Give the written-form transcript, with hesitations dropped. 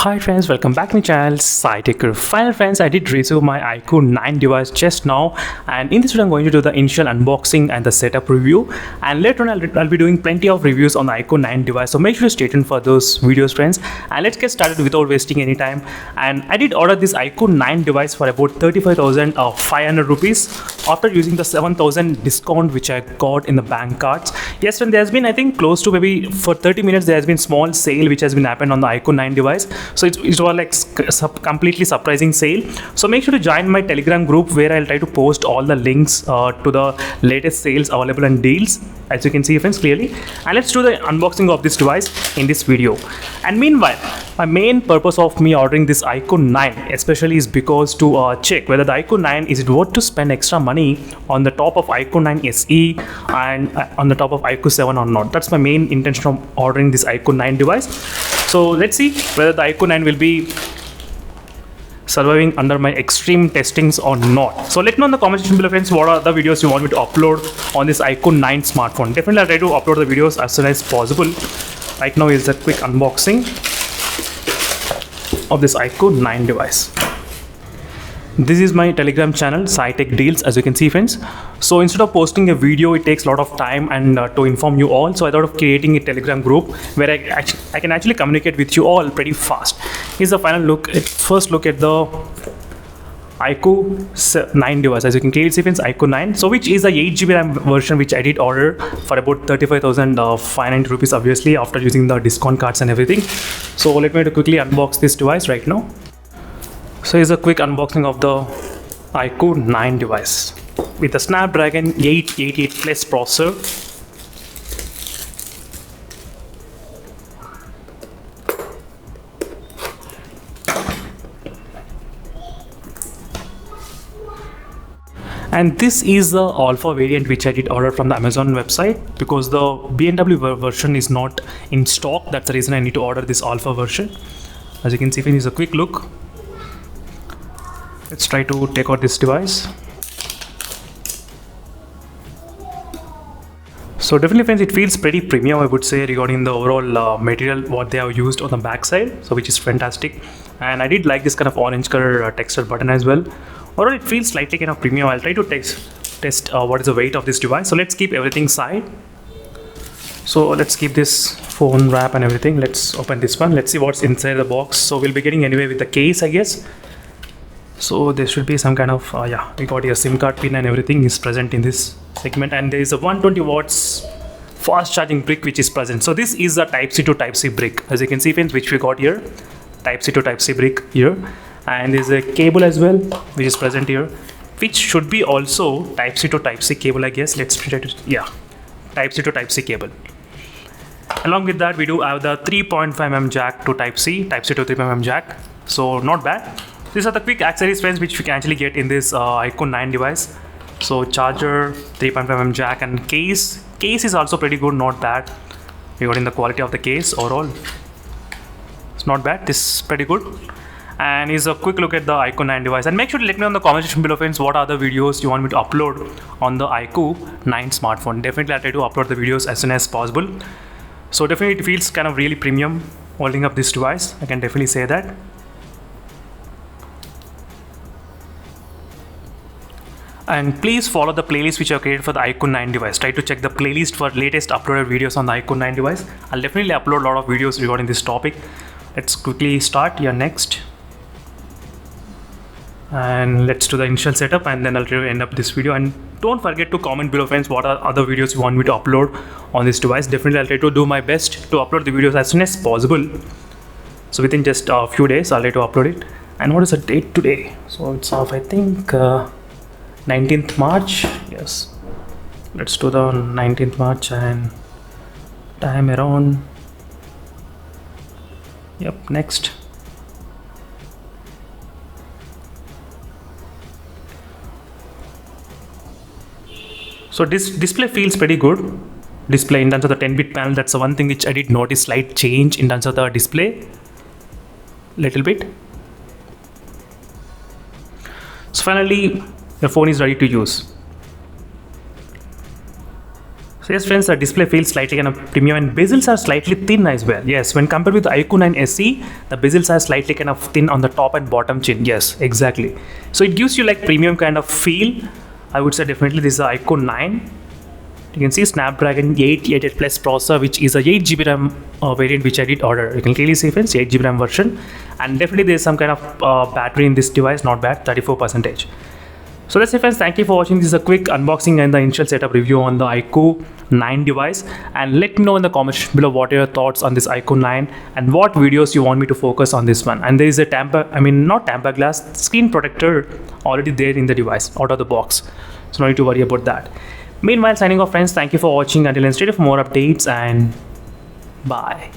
Hi friends, welcome back to my channel SciTech. Finally friends, I did receive my iQOO 9 device just now, and in this video I'm going to do the initial unboxing and the setup review, and later on I'll be doing plenty of reviews on the iQOO 9 device, so make sure to stay tuned for those videos friends. And let's get started without wasting any time. And I did order this iQOO 9 device for about 35,500 rupees after using the 7,000 discount which I got in the bank cards. Yes friend, there has been I think close to maybe for 30 minutes there has been small sale which has been happened on the iQOO 9 device. So it was like completely surprising sale. So make sure to join my Telegram group where I'll try to post all the links to the latest sales available and deals, as you can see friends clearly. And let's do the unboxing of this device in this video. And meanwhile, my main purpose of me ordering this iQOO 9 especially is because to check whether the iQOO 9 is it worth to spend extra money on the top of iQOO 9 SE and on the top of iQOO 7 or not. That's my main intention of ordering this iQOO 9 device. So let's see whether the iQOO 9 will be surviving under my extreme testings or not. So let me know in the comment section below friends what are the videos you want me to upload on this iQOO 9 smartphone. Definitely I'll try to upload the videos as soon as possible. Right now is a quick unboxing of this iQOO 9 device. This is my Telegram channel SciTech Deals, as you can see friends. So instead of posting a video, it takes a lot of time and to inform you all, so I thought of creating a Telegram group where I can actually communicate with you all pretty fast. Here's the final look, first look at the iQOO 9 device. As you can clearly see friends, iQOO 9, so which is the 8GB RAM version which I did order for about 35,590 rupees, obviously after using the discount cards and everything. So let me quickly unbox this device right now. So here's a quick unboxing of the iQOO 9 device with the Snapdragon 888 Plus processor. And this is the alpha variant which I did order from the Amazon website because the BMW version is not in stock. That's the reason I need to order this alpha version. As you can see, here's a quick look. Let's try to take out this device. So definitely friends, it feels pretty premium I would say regarding the overall material what they have used on the back side, so which is fantastic. And I did like this kind of orange color texture button as well. Overall it feels slightly kind of premium. I'll try to test what is the weight of this device. So let's keep everything aside. So let's keep this phone wrap and everything. Let's open this one. Let's see what's inside the box. So we'll be getting anyway with the case, I guess. So there should be some kind of yeah, we got your SIM card pin and everything is present in this segment, and there is a 120 watts fast charging brick which is present. So this is a Type-C to Type-C brick, as you can see friends, which we got here, Type-C to Type-C brick here, and there's a cable as well which is present here, which should be also Type-C to Type-C cable, I guess. Let's try to, yeah, Type-C to Type-C cable. Along with that we do have the 3.5mm jack to Type-C to 3mm jack, so not bad. These are the quick accessories friends which we can actually get in this iQOO 9 device. So charger, 3.5mm jack, and case is also pretty good, not bad regarding the quality of the case overall. It's not bad, this is pretty good. And is a quick look at the iQOO 9 device, and make sure to let me know in the comment section below friends what are the videos you want me to upload on the iQOO 9 smartphone. Definitely I'll try to upload the videos as soon as possible. So definitely it feels kind of really premium holding up this device, I can definitely say that. And please follow the playlist which I have created for the iQOO 9 device. Try to check the playlist for latest uploaded videos on the iQOO 9 device. I'll definitely upload a lot of videos regarding this topic. Let's quickly start here next. And let's do the initial setup, and then I'll try to end up this video. And don't forget to comment below friends what are other videos you want me to upload on this device. Definitely I'll try to do my best to upload the videos as soon as possible. So within just a few days I'll try to upload it. And what is the date today? So it's off, I think 19th March, yes. Let's do the 19th March and time around, yep, next. So this display feels pretty good. Display in terms of the 10-bit panel, that's the one thing which I did notice, slight change in terms of the display, little bit. So finally the phone is ready to use. So yes friends, the display feels slightly kind of premium and bezels are slightly thin as well. Yes, when compared with the iQOO 9 SE, the bezels are slightly kind of thin on the top and bottom chin. Yes, exactly. So it gives you like premium kind of feel. I would say definitely this is the iQOO 9. You can see Snapdragon 888 Plus processor, which is a 8GB RAM variant which I did order. You can clearly see friends, 8GB RAM version, and definitely there is some kind of battery in this device, not bad, 34%. So that's it friends, thank you for watching. This is a quick unboxing and the initial setup review on the iQOO 9 device, and let me know in the comments below what are your thoughts on this iQOO 9 and what videos you want me to focus on this one. And there is a not tamper glass, screen protector already there in the device out of the box, so no need to worry about that. Meanwhile, signing off friends, thank you for watching. Until then, stay tuned for more updates and bye.